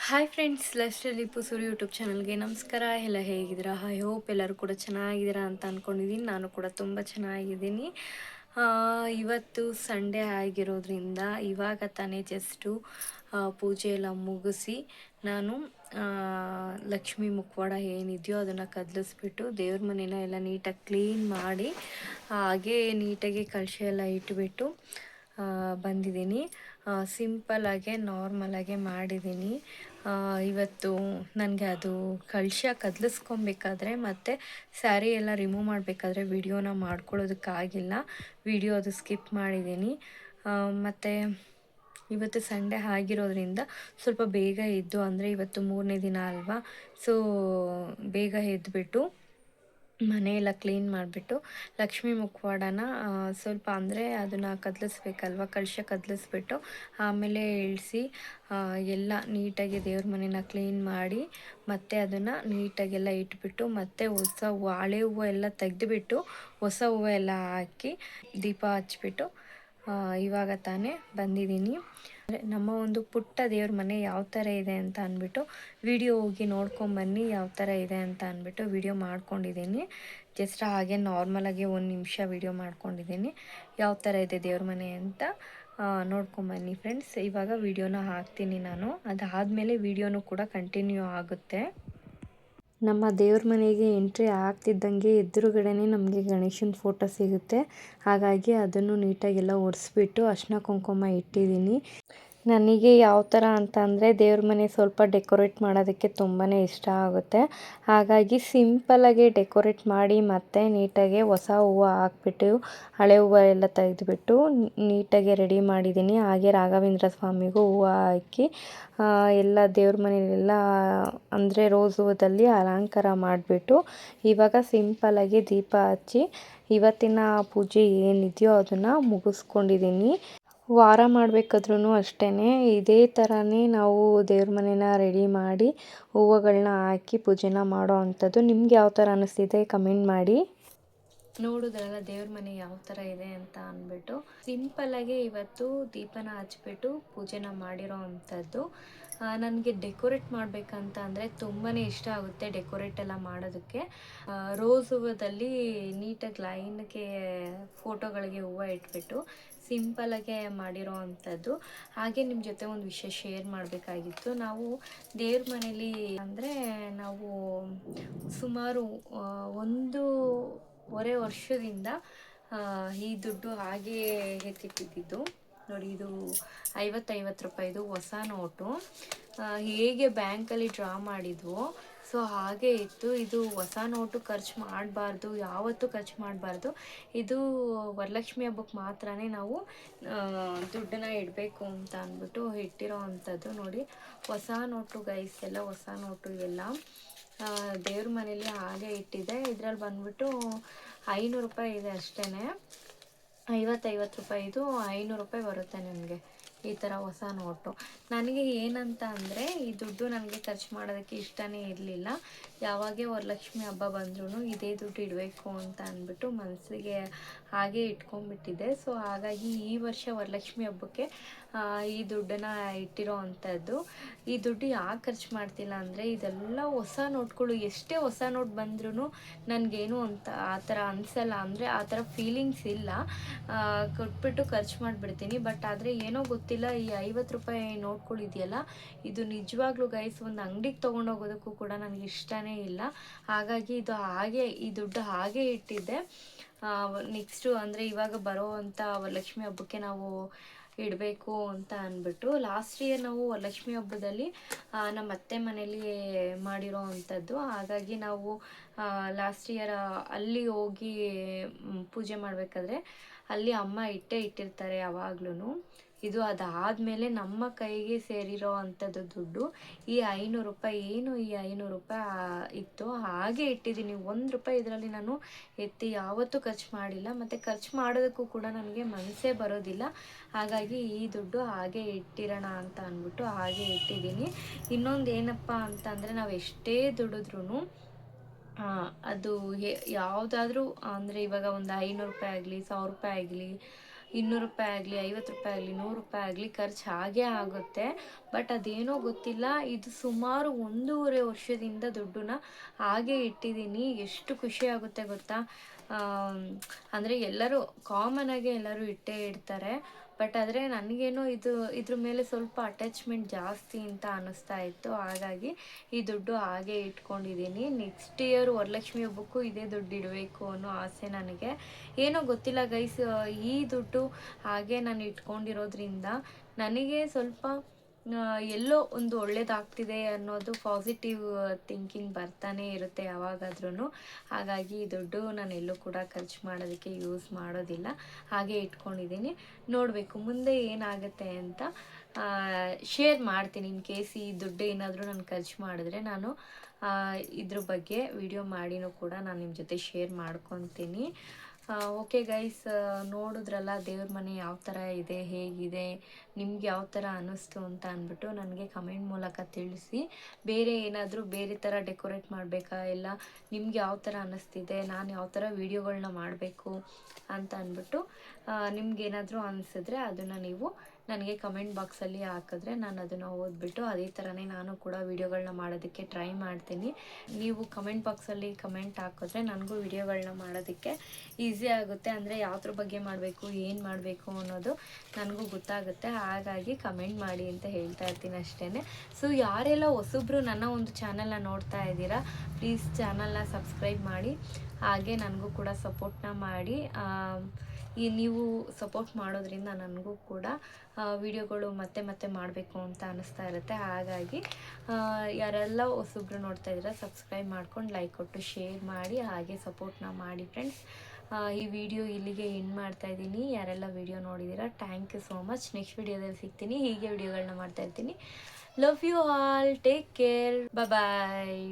Hi friends, lifestyle Lipu Suri YouTube ಚಾನಲ್ಗೆ ನಮಸ್ಕಾರ. ಎಲ್ಲ ಹೇಗಿದ್ದೀರಾ? ಐ ಹೋಪ್ ಎಲ್ಲರೂ ಕೂಡ ಚೆನ್ನಾಗಿದ್ದೀರಾ ಅಂತ ಅಂದ್ಕೊಂಡಿದ್ದೀನಿ. ನಾನು ಕೂಡ ತುಂಬ ಚೆನ್ನಾಗಿದ್ದೀನಿ. ಇವತ್ತು ಸಂಡೇ ಆಗಿರೋದ್ರಿಂದ ಇವಾಗ ತಾನೇ ಜಸ್ಟು ಪೂಜೆ ಎಲ್ಲ ಮುಗಿಸಿ ನಾನು ಲಕ್ಷ್ಮಿ ಮುಖವಾಡ ಏನಿದೆಯೋ ಅದನ್ನು ಕದಲಿಸ್ಬಿಟ್ಟು ದೇವ್ರ ಮನೇನ ಎಲ್ಲ ನೀಟಾಗಿ ಕ್ಲೀನ್ ಮಾಡಿ ಹಾಗೆ ನೀಟಾಗಿ ಕಳಶ ಎಲ್ಲ ಇಟ್ಬಿಟ್ಟು ಬಂದಿದ್ದೀನಿ. ಸಿಂಪಲ್ಲಾಗೆ ನಾರ್ಮಲಾಗೆ ಮಾಡಿದ್ದೀನಿ. ಇವತ್ತು ನನಗೆ ಅದು ಕಳಶ ಕದಲಿಸ್ಕೊಬೇಕಾದ್ರೆ ಮತ್ತು ಸ್ಯಾರಿ ಎಲ್ಲ ರಿಮೂವ್ ಮಾಡಬೇಕಾದ್ರೆ ವಿಡಿಯೋನ ಮಾಡ್ಕೊಳ್ಳೋದಕ್ಕಾಗಿಲ್ಲ. ವಿಡಿಯೋ ಅದು ಸ್ಕಿಪ್ ಮಾಡಿದ್ದೀನಿ. ಮತ್ತು ಇವತ್ತು ಸಂಡೇ ಆಗಿರೋದ್ರಿಂದ ಸ್ವಲ್ಪ ಬೇಗ ಎದ್ದು, ಅಂದರೆ ಇವತ್ತು 3ನೇ ದಿನ ಅಲ್ವಾ, ಸೊ ಬೇಗ ಎದ್ದುಬಿಟ್ಟು ಮನೆಯೆಲ್ಲ ಕ್ಲೀನ್ ಮಾಡಿಬಿಟ್ಟು ಲಕ್ಷ್ಮೀ ಮುಖವಾಡನ ಸ್ವಲ್ಪ ಅಂದರೆ ಅದನ್ನು ಕದಲಿಸ್ಬೇಕಲ್ವ, ಕಳಶ ಕದಲಿಸ್ಬಿಟ್ಟು ಆಮೇಲೆ ಇಳಿಸಿ ಎಲ್ಲ ನೀಟಾಗಿ ದೇವ್ರ ಮನೇನ ಕ್ಲೀನ್ ಮಾಡಿ ಮತ್ತು ಅದನ್ನು ನೀಟಾಗೆಲ್ಲ ಇಟ್ಬಿಟ್ಟು ಮತ್ತು ಹೊಸ ಹೂವು, ಹಳೆ ಹೂವು ಎಲ್ಲ ತೆಗೆದುಬಿಟ್ಟು ಹೊಸ ಹೂವು ಎಲ್ಲ ಹಾಕಿ ದೀಪ ಹಚ್ಬಿಟ್ಟು ಇವಾಗ ತಾನೇ ಬಂದಿದ್ದೀನಿ. ನಮ್ಮ ಒಂದು ಪುಟ್ಟ ದೇವ್ರ ಮನೆ ಯಾವ ಥರ ಇದೆ ಅಂತ ಅಂದ್ಬಿಟ್ಟು ವಿಡಿಯೋ ಹೋಗಿ ನೋಡ್ಕೊಂಬನ್ನಿ, ಯಾವ ಥರ ಇದೆ ಅಂತ ಅಂದ್ಬಿಟ್ಟು ವಿಡಿಯೋ ಮಾಡ್ಕೊಂಡಿದ್ದೀನಿ. ಜಸ್ಟ್ ಹಾಗೆ ನಾರ್ಮಲಾಗಿ 1 ನಿಮಿಷ ವಿಡಿಯೋ ಮಾಡ್ಕೊಂಡಿದ್ದೀನಿ, ಯಾವ ಥರ ಇದೆ ದೇವ್ರ ಮನೆ ಅಂತ ನೋಡ್ಕೊಂಬನ್ನಿ ಫ್ರೆಂಡ್ಸ್. ಇವಾಗ ವಿಡಿಯೋನ ಹಾಕ್ತೀನಿ ನಾನು, ಅದಾದಮೇಲೆ ವಿಡಿಯೋನೂ ಕೂಡ ಕಂಟಿನ್ಯೂ ಆಗುತ್ತೆ. ನಮ್ಮ ದೇವ್ರ ಮನೆಗೆ ಎಂಟ್ರಿ ಆಗ್ತಿದ್ದಂಗೆ ಎದುರುಗಡೆನೇ ನಮಗೆ ಗಣೇಶನ ಫೋಟೋ ಸಿಗುತ್ತೆ. ಹಾಗಾಗಿ ಅದನ್ನು ನೀಟಾಗೆಲ್ಲ ಒರೆಸ್ಬಿಟ್ಟು ಅರಿಶಿನ ಕುಂಕುಮ ಇಟ್ಟಿದ್ದೀನಿ. ನನಗೆ ಯಾವ ಥರ ಅಂತ ಅಂದರೆ ದೇವ್ರ ಮನೆ ಸ್ವಲ್ಪ ಡೆಕೋರೇಟ್ ಮಾಡೋದಕ್ಕೆ ತುಂಬಾ ಇಷ್ಟ ಆಗುತ್ತೆ. ಹಾಗಾಗಿ ಸಿಂಪಲ್ಲಾಗಿ ಡೆಕೋರೇಟ್ ಮಾಡಿ ಮತ್ತು ನೀಟಾಗಿ ಹೊಸ ಹೂವು ಹಾಕ್ಬಿಟ್ಟು ಹಳೆ ಹೂವು ಎಲ್ಲ ತೆಗೆದುಬಿಟ್ಟು ನೀಟಾಗಿ ರೆಡಿ ಮಾಡಿದ್ದೀನಿ. ಹಾಗೆ ರಾಘವೇಂದ್ರ ಸ್ವಾಮಿಗೂ ಹೂವು ಹಾಕಿ ಎಲ್ಲ ದೇವ್ರ ಮನೆಯಲ್ಲೆಲ್ಲ ಅಂದರೆ ರೋಸ್ ಹೂವದಲ್ಲಿ ಅಲಂಕಾರ ಮಾಡಿಬಿಟ್ಟು ಇವಾಗ ಸಿಂಪಲ್ಲಾಗಿ ದೀಪ ಹಚ್ಚಿ ಇವತ್ತಿನ ಪೂಜೆ ಏನಿದೆಯೋ ಅದನ್ನು ಮುಗಿಸ್ಕೊಂಡಿದ್ದೀನಿ. ವಾರ ಮಾಡಬೇಕಾದ್ರೂ ಅಷ್ಟೇ ಇದೇ ಥರನೇ ನಾವು ದೇವ್ರ ಮನೇನ ರೆಡಿ ಮಾಡಿ ಹೂವುಗಳನ್ನ ಹಾಕಿ ಪೂಜೆನ ಮಾಡೋ ಅಂಥದ್ದು. ನಿಮ್ಗೆ ಯಾವ ಥರ ಅನ್ನಿಸ್ತಿದೆ ಕಮೆಂಟ್ ಮಾಡಿ. ನೋಡಿದ್ರಲ್ಲ ದೇವ್ರ ಮನೆ ಯಾವ ಥರ ಇದೆ ಅಂತ ಅಂದ್ಬಿಟ್ಟು ಸಿಂಪಲ್ಲಾಗಿ ಇವತ್ತು ದೀಪನ ಹಚ್ಬಿಟ್ಟು ಪೂಜೆನ ಮಾಡಿರೋ ಅಂಥದ್ದು. ನನಗೆ ಡೆಕೋರೇಟ್ ಮಾಡಬೇಕಂತ ಅಂದರೆ ತುಂಬಾ ಇಷ್ಟ ಆಗುತ್ತೆ ಡೆಕೋರೇಟ್ ಎಲ್ಲ ಮಾಡೋದಕ್ಕೆ. ರೋಸ್ ಹೂವದಲ್ಲಿ ನೀಟಾಗಿ ಲೈನ್ಗೆ ಫೋಟೋಗಳಿಗೆ ಹೂವು ಇಟ್ಬಿಟ್ಟು ಸಿಂಪಲ್ಲಾಗೆ ಮಾಡಿರೋ ಅಂಥದ್ದು. ಹಾಗೆ ನಿಮ್ಮ ಜೊತೆ ಒಂದು ವಿಷಯ ಶೇರ್ ಮಾಡಬೇಕಾಗಿತ್ತು. ನಾವು ದೇವ್ರ ಮನೇಲಿ ಅಂದರೆ ನಾವು ಸುಮಾರು 1.5 ವರ್ಷದಿಂದ ಈ ದುಡ್ಡು ಹಾಗೇ ಎತ್ತಿಟ್ಟಿದ್ದು ನೋಡಿ. ಇದು 50 ರೂಪಾಯಿದು ಹೊಸ ನೋಟು. ಹೇಗೆ ಬ್ಯಾಂಕಲ್ಲಿ ಡ್ರಾ ಮಾಡಿದ್ವೋ ಸೊ ಹಾಗೆ ಇತ್ತು. ಇದು ಹೊಸ ನೋಟು ಖರ್ಚು ಮಾಡಬಾರ್ದು, ಯಾವತ್ತೂ ಖರ್ಚು ಮಾಡಬಾರ್ದು. ಇದು ವರಲಕ್ಷ್ಮಿ ಹಬ್ಬಕ್ಕೆ ಮಾತ್ರನೇ ನಾವು ದುಡ್ಡನ್ನ ಇಡಬೇಕು ಅಂತ ಅಂದ್ಬಿಟ್ಟು ಇಟ್ಟಿರೋ ಅಂಥದ್ದು. ನೋಡಿ ಹೊಸ ನೋಟು ಗೈಸ್, ಎಲ್ಲ ಹೊಸ ನೋಟು ಎಲ್ಲ ದೇವ್ರ ಮನೇಲಿ ಹಾಗೆ ಇಟ್ಟಿದೆ. ಇದರಲ್ಲಿ ಬಂದ್ಬಿಟ್ಟು 500 ರೂಪಾಯಿ ಇದೆ ಅಷ್ಟೇ. 50 ರೂಪಾಯಿದು 500 ರೂಪಾಯಿ ಬರುತ್ತೆ ನಿಮಗೆ ಈ ಥರ ಹೊಸ ನೋಟು. ನನಗೆ ಏನಂತ ಅಂದರೆ ಈ ದುಡ್ಡು ನನಗೆ ಖರ್ಚು ಮಾಡೋದಕ್ಕೆ ಇಷ್ಟನೇ ಇರಲಿಲ್ಲ. ಯಾವಾಗೇ ವರಲಕ್ಷ್ಮಿ ಹಬ್ಬ ಬಂದ್ರೂ ಇದೇ ದುಡ್ಡು ಇಡಬೇಕು ಅಂತ ಅಂದ್ಬಿಟ್ಟು ಮನಸ್ಸಿಗೆ ಹಾಗೆ ಇಟ್ಕೊಂಡ್ಬಿಟ್ಟಿದ್ದೆ. ಸೊ ಹಾಗಾಗಿ ಈ ವರ್ಷ ವರಲಕ್ಷ್ಮಿ ಹಬ್ಬಕ್ಕೆ ಈ ದುಡ್ಡನ್ನು ಇಟ್ಟಿರೋ ಅಂಥದ್ದು. ಈ ದುಡ್ಡು ಯಾಕೆ ಖರ್ಚು ಮಾಡ್ತಿಲ್ಲ ಅಂದರೆ ಇದೆಲ್ಲ ಹೊಸ ನೋಟ್ಗಳು, ಎಷ್ಟೇ ಹೊಸ ನೋಟ್ ಬಂದ್ರೂ ನನಗೇನು ಅಂತ ಆ ಥರ ಅನಿಸಲ್ಲ, ಅಂದರೆ ಆ ಥರ ಫೀಲಿಂಗ್ಸ್ ಇಲ್ಲ. ಕೊಟ್ಬಿಟ್ಟು ಖರ್ಚು ಮಾಡಿಬಿಡ್ತೀನಿ. ಬಟ್ ಆದರೆ ಏನೋ ಗೊತ್ತಿಲ್ಲ, ಈ 50 ರೂಪಾಯಿ ನೋಟ್ಗಳು ಇದೆಯಲ್ಲ, ಇದು ನಿಜವಾಗ್ಲೂ ಗೈಸ್ ಒಂದು ಅಂಗಡಿಗೆ ತೊಗೊಂಡೋಗೋದಕ್ಕೂ ಕೂಡ ನನಗೆ ಇಷ್ಟನೇ ಇಲ್ಲ. ಹಾಗಾಗಿ ಇದು ಹಾಗೆ, ಈ ದುಡ್ಡು ಹಾಗೆ ಇಟ್ಟಿದ್ದೆ. ನೆಕ್ಸ್ಟು ಅಂದರೆ ಇವಾಗ ಬರೋ ಅಂಥ ವರಲಕ್ಷ್ಮಿ ಹಬ್ಬಕ್ಕೆ ನಾವು ಇಡಬೇಕು ಅಂತ ಅಂದ್ಬಿಟ್ಟು ಲಾಸ್ಟ್ ಇಯರ್ ನಾವು ವರಲಕ್ಷ್ಮಿ ಹಬ್ಬದಲ್ಲಿ ನಮ್ಮ ಅತ್ತೆ ಮನೇಲಿ ಮಾಡಿರೋ ಅಂಥದ್ದು. ಹಾಗಾಗಿ ನಾವು ಲಾಸ್ಟ್ ಇಯರ್ ಅಲ್ಲಿ ಹೋಗಿ ಪೂಜೆ ಮಾಡಬೇಕಾದ್ರೆ ಅಲ್ಲಿ ಅಮ್ಮ ಇಟ್ಟಿರ್ತಾರೆ ಯಾವಾಗ್ಲೂ. ಇದು ಅದಾದಮೇಲೆ ನಮ್ಮ ಕೈಗೆ ಸೇರಿರೋ ಅಂಥದ್ದು ದುಡ್ಡು ಈ 500 ರೂಪಾಯಿ. ಏನು ಈ 500 ರೂಪಾಯಿ ಇತ್ತು ಹಾಗೆ ಇಟ್ಟಿದ್ದೀನಿ. 1 ರೂಪಾಯಿ ಇದರಲ್ಲಿ ನಾನು ಎತ್ತಿ ಯಾವತ್ತೂ ಖರ್ಚು ಮಾಡಿಲ್ಲ, ಮತ್ತು ಖರ್ಚು ಮಾಡೋದಕ್ಕೂ ಕೂಡ ನನಗೆ ಮನಸ್ಸೇ ಬರೋದಿಲ್ಲ. ಹಾಗಾಗಿ ಈ ದುಡ್ಡು ಹಾಗೆ ಇಟ್ಟಿರೋಣ ಅಂತ ಅಂದ್ಬಿಟ್ಟು ಹಾಗೆ ಇಟ್ಟಿದ್ದೀನಿ. ಇನ್ನೊಂದು ಏನಪ್ಪ ಅಂತಂದರೆ ನಾವು ಎಷ್ಟೇ ದುಡಿದ್ರೂ ಅದು ಯಾವುದಾದ್ರೂ ಅಂದರೆ ಇವಾಗ ಒಂದು 500 ರೂಪಾಯಿ ಆಗಲಿ, 1000 ರೂಪಾಯಿ ಆಗಲಿ, ₹200 ಆಗಲಿ, ₹50 ಆಗಲಿ, ₹100 ಆಗಲಿ ಖರ್ಚು ಆಗೇ ಆಗುತ್ತೆ. ಬಟ್ ಅದೇನೋ ಗೊತ್ತಿಲ್ಲ, ಇದು ಸುಮಾರು 1.5 ವರ್ಷದಿಂದ ದುಡ್ಡನ್ನ ಹಾಗೆ ಇಟ್ಟಿದ್ದೀನಿ. ಎಷ್ಟು ಖುಷಿ ಆಗುತ್ತೆ ಗೊತ್ತಾ? ಅಂದರೆ ಎಲ್ಲರೂ ಕಾಮನ್ ಆಗಿ ಎಲ್ಲರೂ ಇಟ್ಟೇ ಇಡ್ತಾರೆ. ಬಟ್ ಆದರೆ ನನಗೇನೋ ಇದ್ರ ಮೇಲೆ ಸ್ವಲ್ಪ ಅಟ್ಯಾಚ್ಮೆಂಟ್ ಜಾಸ್ತಿ ಅಂತ ಅನ್ನಿಸ್ತಾ ಇತ್ತು. ಹಾಗಾಗಿ ಈ ದುಡ್ಡು ಹಾಗೆ ಇಟ್ಕೊಂಡಿದ್ದೀನಿ. ನೆಕ್ಸ್ಟ್ ಇಯರ್ ವರಲಕ್ಷ್ಮಿ ಹಬ್ಬಕ್ಕೂ ಇದೇ ದುಡ್ಡು ಇಡಬೇಕು ಅನ್ನೋ ಆಸೆ ನನಗೆ. ಏನೋ ಗೊತ್ತಿಲ್ಲ ಗೈಸ್, ಈ ದುಡ್ಡು ಹಾಗೆ ನಾನು ಇಟ್ಕೊಂಡಿರೋದ್ರಿಂದ ನನಗೆ ಸ್ವಲ್ಪ ಎಲ್ಲೋ ಒಂದು ಒಳ್ಳೇದಾಗ್ತಿದೆ ಅನ್ನೋದು ಪಾಸಿಟಿವ್ ಥಿಂಕಿಂಗ್ ಬರ್ತಾನೆ ಇರುತ್ತೆ ಯಾವಾಗಾದ್ರೂ. ಹಾಗಾಗಿ ಈ ದುಡ್ಡು ನಾನು ಎಲ್ಲೂ ಕೂಡ ಖರ್ಚು ಮಾಡೋದಕ್ಕೆ ಯೂಸ್ ಮಾಡೋದಿಲ್ಲ, ಹಾಗೆ ಇಟ್ಕೊಂಡಿದ್ದೀನಿ. ನೋಡಬೇಕು ಮುಂದೆ ಏನಾಗುತ್ತೆ ಅಂತ ಶೇರ್ ಮಾಡ್ತೀನಿ. ಇನ್ ಕೇಸ್ ಈ ದುಡ್ಡು ಏನಾದರೂ ನಾನು ಖರ್ಚು ಮಾಡಿದ್ರೆ ನಾನು ಇದ್ರ ಬಗ್ಗೆ ವಿಡಿಯೋ ಮಾಡಿನೂ ಕೂಡ ನಾನು ನಿಮ್ಮ ಜೊತೆ ಶೇರ್ ಮಾಡ್ಕೊತೀನಿ. ಓಕೆ ಗೈಸ್, ನೋಡಿದ್ರಲ್ಲ ದೇವ್ರ ಮನೆ ಯಾವ ಥರ ಇದೆ, ಹೇಗಿದೆ, ನಿಮ್ಗೆ ಯಾವ ಥರ ಅನ್ನಿಸ್ತು ಅಂತ ಅಂದ್ಬಿಟ್ಟು ನನಗೆ ಕಮೆಂಟ್ ಮೂಲಕ ತಿಳಿಸಿ. ಬೇರೆ ಏನಾದರೂ ಬೇರೆ ಥರ ಡೆಕೋರೇಟ್ ಮಾಡಬೇಕಾ, ಇಲ್ಲ ನಿಮ್ಗೆ ಯಾವ ಥರ ಅನ್ನಿಸ್ತಿದೆ, ನಾನು ಯಾವ ಥರ ವೀಡಿಯೋಗಳನ್ನ ಮಾಡಬೇಕು ಅಂತ ಅಂದ್ಬಿಟ್ಟು ನಿಮ್ಗೇನಾದರೂ ಅನಿಸಿದ್ರೆ ಅದನ್ನು ನೀವು ನನಗೆ ಕಮೆಂಟ್ ಬಾಕ್ಸಲ್ಲಿ ಹಾಕಿದ್ರೆ ನಾನು ಅದನ್ನು ಓದ್ಬಿಟ್ಟು ಅದೇ ಥರನೇ ನಾನು ಕೂಡ ವೀಡಿಯೋಗಳನ್ನ ಮಾಡೋದಕ್ಕೆ ಟ್ರೈ ಮಾಡ್ತೀನಿ. ನೀವು ಕಮೆಂಟ್ ಬಾಕ್ಸಲ್ಲಿ ಕಮೆಂಟ್ ಹಾಕಿದ್ರೆ ನನಗೂ ವೀಡಿಯೋಗಳನ್ನ ಮಾಡೋದಕ್ಕೆ ಈಸಿ ಆಗುತ್ತೆ. ಅಂದರೆ ಯಾವುದ್ರ ಬಗ್ಗೆ ಮಾಡಬೇಕು, ಏನು ಮಾಡಬೇಕು ಅನ್ನೋದು ನನಗೂ ಗೊತ್ತಾಗುತ್ತೆ. ಹಾಗಾಗಿ ಕಮೆಂಟ್ ಮಾಡಿ ಅಂತ ಹೇಳ್ತಾ ಇರ್ತೀನಿ ಅಷ್ಟೇ. ಸೊ ಯಾರೆಲ್ಲ ಹೊಸಬ್ರು ನನ್ನ ಒಂದು ಚಾನಲ್ನ ನೋಡ್ತಾ ಇದ್ದೀರಾ, ಪ್ಲೀಸ್ ಚಾನಲ್ನ ಸಬ್ಸ್ಕ್ರೈಬ್ ಮಾಡಿ, ಹಾಗೆ ನನಗೂ ಕೂಡ ಸಪೋರ್ಟ್ನ ಮಾಡಿ. ನೀವು ಸಪೋರ್ಟ್ ಮಾಡೋದ್ರಿಂದ ನನಗೂ ಕೂಡ ವಿಡಿಯೋಗಳು ಮತ್ತೆ ಮತ್ತೆ ಮಾಡಬೇಕು ಅಂತ ಅನ್ನಿಸ್ತಾ ಇರುತ್ತೆ. ಹಾಗಾಗಿ ಯಾರೆಲ್ಲ ಹೊಸಬ್ರು ನೋಡ್ತಾ ಇದ್ದೀರಾ ಸಬ್ಸ್ಕ್ರೈಬ್ ಮಾಡ್ಕೊಂಡು ಲೈಕ್ ಕೊಟ್ಟು ಶೇರ್ ಮಾಡಿ, ಹಾಗೆ ಸಪೋರ್ಟ್ನ ಮಾಡಿ ಫ್ರೆಂಡ್ಸ್. ಈ ವಿಡಿಯೋ ಇಲ್ಲಿಗೆ ಎಂಡ್ ಮಾಡ್ತಾ ಇದ್ದೀನಿ. ಯಾರೆಲ್ಲ ವಿಡಿಯೋ ನೋಡಿದ್ದೀರಾ thank you so much. Next ವಿಡಿಯೋದಲ್ಲಿ ಸಿಗ್ತೀನಿ. ಹೀಗೆ ವಿಡಿಯೋಗಳನ್ನ ಮಾಡ್ತಾ ಇರ್ತೀನಿ. Love you all, take care, bye.